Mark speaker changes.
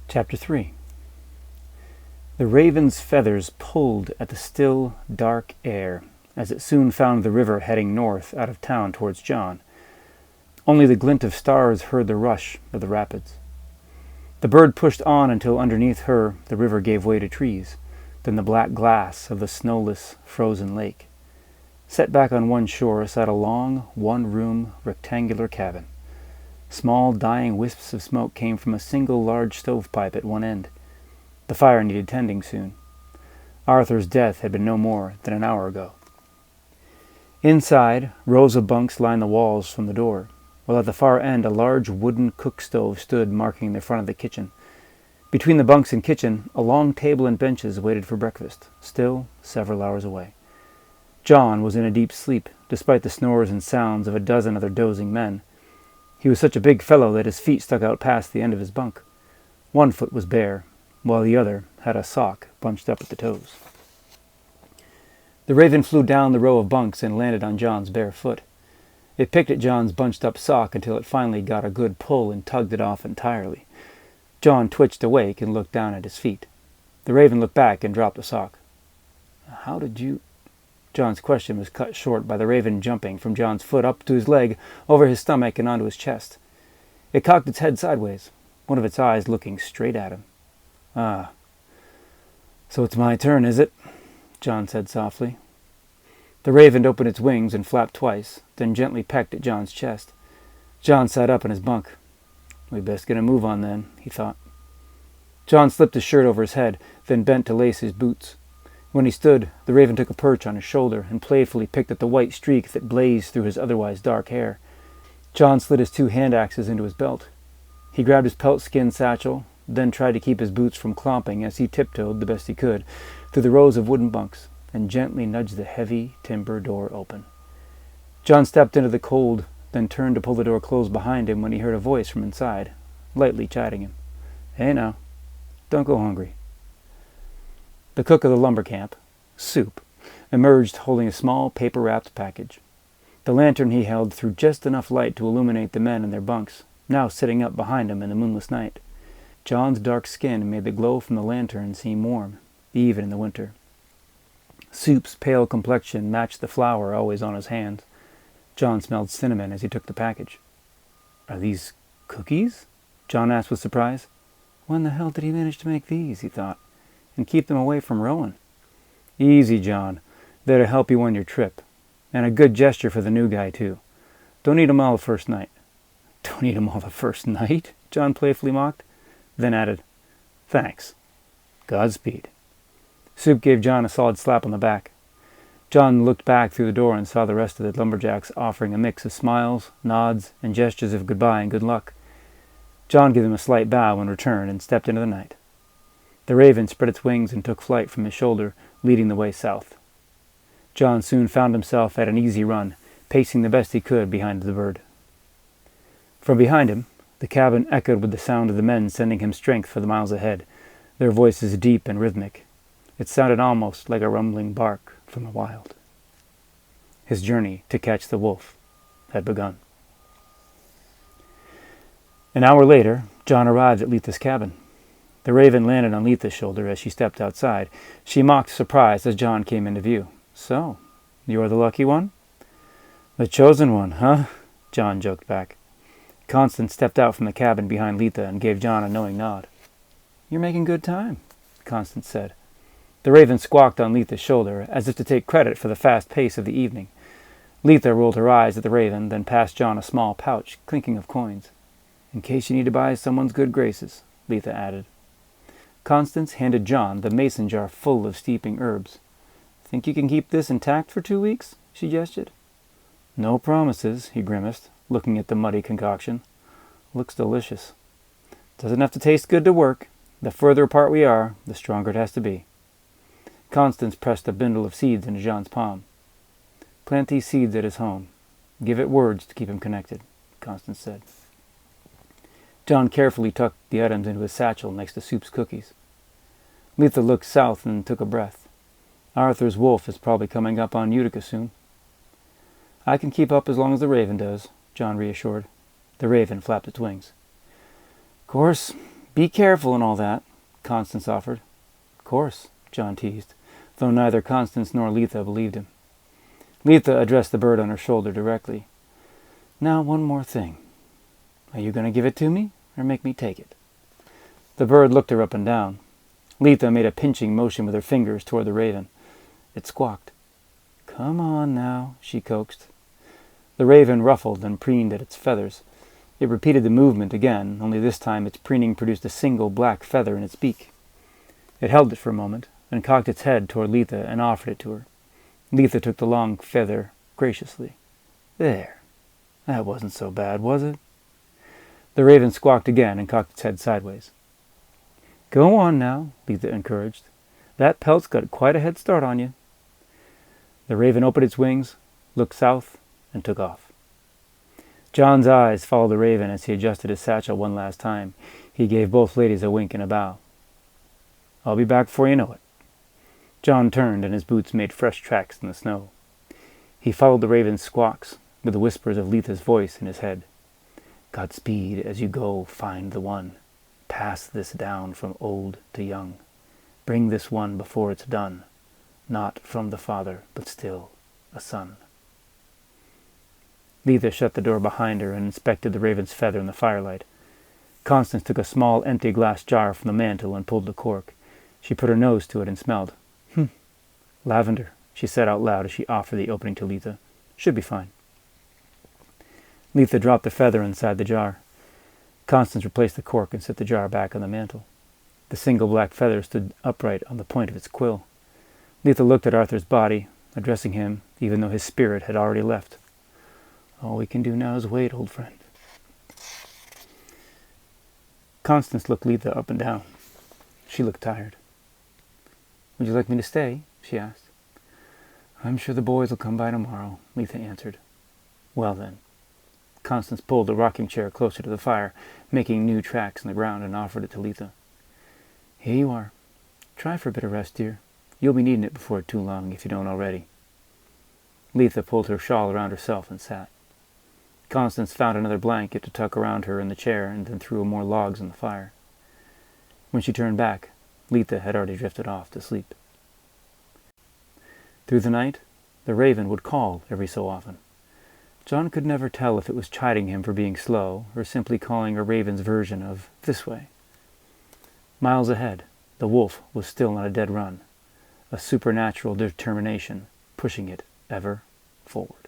Speaker 1: Chapter 3. The raven's feathers pulled at the still, dark air, as it soon found the river heading north out of town towards John. Only the glint of stars heard the rush of the rapids. The bird pushed on until underneath her the river gave way to trees, then the black glass of the snowless, frozen lake. Set back on one shore sat a long, one-room, rectangular cabin. Small, dying wisps of smoke came from a single large stovepipe at one end. The fire needed tending soon. Arthur's death had been no more than an hour ago. Inside, rows of bunks lined the walls from the door, while at the far end a large wooden cook stove stood marking the front of the kitchen. Between the bunks and kitchen, a long table and benches waited for breakfast, still several hours away. John was in a deep sleep, despite the snores and sounds of a dozen other dozing men. He was such a big fellow that his feet stuck out past the end of his bunk. One foot was bare, while the other had a sock bunched up at the toes. The raven flew down the row of bunks and landed on John's bare foot. It picked at John's bunched-up sock until it finally got a good pull and tugged it off entirely. John twitched awake and looked down at his feet. The raven looked back and dropped the sock. "How did you—" John's question was cut short by the raven jumping from John's foot up to his leg, over his stomach and onto his chest. It cocked its head sideways, one of its eyes looking straight at him. "Ah, so it's my turn, is it?" John said softly. The raven opened its wings and flapped twice, then gently pecked at John's chest. John sat up in his bunk. "We'd best get a move on then," he thought. John slipped his shirt over his head, then bent to lace his boots. When he stood, the raven took a perch on his shoulder and playfully picked at the white streak that blazed through his otherwise dark hair. John slid his 2 hand axes into his belt. He grabbed his pelt skin satchel, then tried to keep his boots from clomping as he tiptoed, the best he could, through the rows of wooden bunks and gently nudged the heavy timber door open. John stepped into the cold, then turned to pull the door closed behind him when he heard a voice from inside, lightly chiding him. "Hey now, don't go hungry." The cook of the lumber camp, Soup, emerged holding a small paper-wrapped package. The lantern he held threw just enough light to illuminate the men in their bunks, now sitting up behind him in the moonless night. John's dark skin made the glow from the lantern seem warm, even in the winter. Soup's pale complexion matched the flour always on his hands. John smelled cinnamon as he took the package. "Are these cookies?" John asked with surprise. When the hell did he manage to make these, he thought, and keep them away from Rowan? "Easy, John. They're to help you on your trip. And a good gesture for the new guy, too. Don't eat 'em all the first night." "Don't eat 'em all the first night?" John playfully mocked, then added, "Thanks. Godspeed." Soup gave John a solid slap on the back. John looked back through the door and saw the rest of the lumberjacks offering a mix of smiles, nods, and gestures of goodbye and good luck. John gave them a slight bow in return and stepped into the night. The raven spread its wings and took flight from his shoulder, leading the way south. John soon found himself at an easy run, pacing the best he could behind the bird. From behind him, the cabin echoed with the sound of the men sending him strength for the miles ahead, their voices deep and rhythmic. It sounded almost like a rumbling bark from the wild. His journey to catch the wolf had begun. An hour later, John arrived at Letha's cabin. The raven landed on Letha's shoulder as she stepped outside. She mocked surprise as John came into view. "So, you're the lucky one?" "The chosen one, huh?" John joked back. Constance stepped out from the cabin behind Letha and gave John a knowing nod. "You're making good time," Constance said. The raven squawked on Letha's shoulder, as if to take credit for the fast pace of the evening. Letha rolled her eyes at the raven, then passed John a small pouch, clinking of coins. "In case you need to buy someone's good graces," Letha added. Constance handed John the mason jar full of steeping herbs. "Think you can keep this intact for 2 weeks?" she gestured. "No promises," he grimaced, looking at the muddy concoction. "Looks delicious. Doesn't have to taste good to work. The further apart we are, the stronger it has to be." Constance pressed a bundle of seeds into John's palm. "Plant these seeds at his home. Give it words to keep him connected," Constance said. John carefully tucked the items into his satchel next to Soup's cookies. Letha looked south and took a breath. "Arthur's wolf is probably coming up on Utica soon." "I can keep up as long as the raven does," John reassured. The raven flapped its wings. "Course, "Be careful and all that," Constance offered. "Of course," John teased, though neither Constance nor Letha believed him. Letha addressed the bird on her shoulder directly. "Now, one more thing. Are you going to give it to me, or make me take it?" The bird looked her up and down. Letha made a pinching motion with her fingers toward the raven. It squawked. "Come on now," she coaxed. The raven ruffled and preened at its feathers. It repeated the movement again, only this time its preening produced a single black feather in its beak. It held it for a moment, and cocked its head toward Letha and offered it to her. Letha took the long feather graciously. "There. That wasn't so bad, was it?" The raven squawked again and cocked its head sideways. "Go on now," Letha encouraged. "That pelt's got quite a head start on you." The raven opened its wings, looked south, and took off. John's eyes followed the raven as he adjusted his satchel one last time. He gave both ladies a wink and a bow. "I'll be back before you know it." John turned, and his boots made fresh tracks in the snow. He followed the raven's squawks, with the whispers of Letha's voice in his head. "Godspeed as you go find the one. Pass this down from old to young. Bring this one before it's done. Not from the father, but still a son." Letha shut the door behind her and inspected the raven's feather in the firelight. Constance took a small empty glass jar from the mantel and pulled the cork. She put her nose to it and smelled. Lavender," she said out loud as she offered the opening to Letha. "Should be fine." Letha dropped the feather inside the jar. Constance replaced the cork and set the jar back on the mantel. The single black feather stood upright on the point of its quill. Letha looked at Arthur's body, addressing him, even though his spirit had already left. "All we can do now is wait, old friend." Constance looked Letha up and down. She looked tired. "Would you like me to stay?" she asked. "I'm sure the boys will come by tomorrow," Letha answered. "Well then." Constance pulled the rocking chair closer to the fire, making new tracks in the ground, and offered it to Letha. "Here you are. Try for a bit of rest, dear. You'll be needing it before too long, if you don't already." Letha pulled her shawl around herself and sat. Constance found another blanket to tuck around her in the chair and then threw more logs on the fire. When she turned back, Letha had already drifted off to sleep. Through the night, the raven would call every so often. John could never tell if it was chiding him for being slow or simply calling a raven's version of "this way." Miles ahead, the wolf was still on a dead run, a supernatural determination pushing it ever forward.